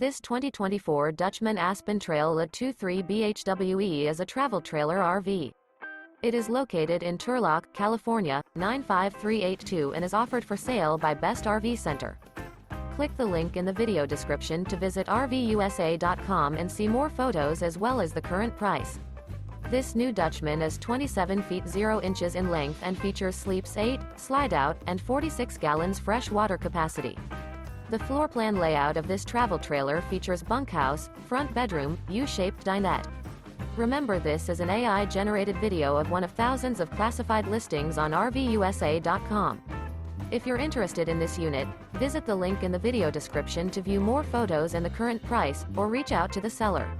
This 2024 Dutchmen Aspen Trail A23 BHWE is a travel trailer RV. It is located in Turlock, California, 95382 and is offered for sale by Best RV Center. Click the link in the video description to visit RVUSA.com and see more photos as well as the current price. This new Dutchmen is 27 feet 0 inches in length and features sleeps 8, Slideout, and 46 gallons fresh water capacity. The floor plan layout of this travel trailer features bunkhouse, front bedroom, U-shaped dinette. Remember, this is an AI-generated video of one of thousands of classified listings on RVUSA.com. If you're interested in this unit, visit the link in the video description to view more photos and the current price, or reach out to the seller.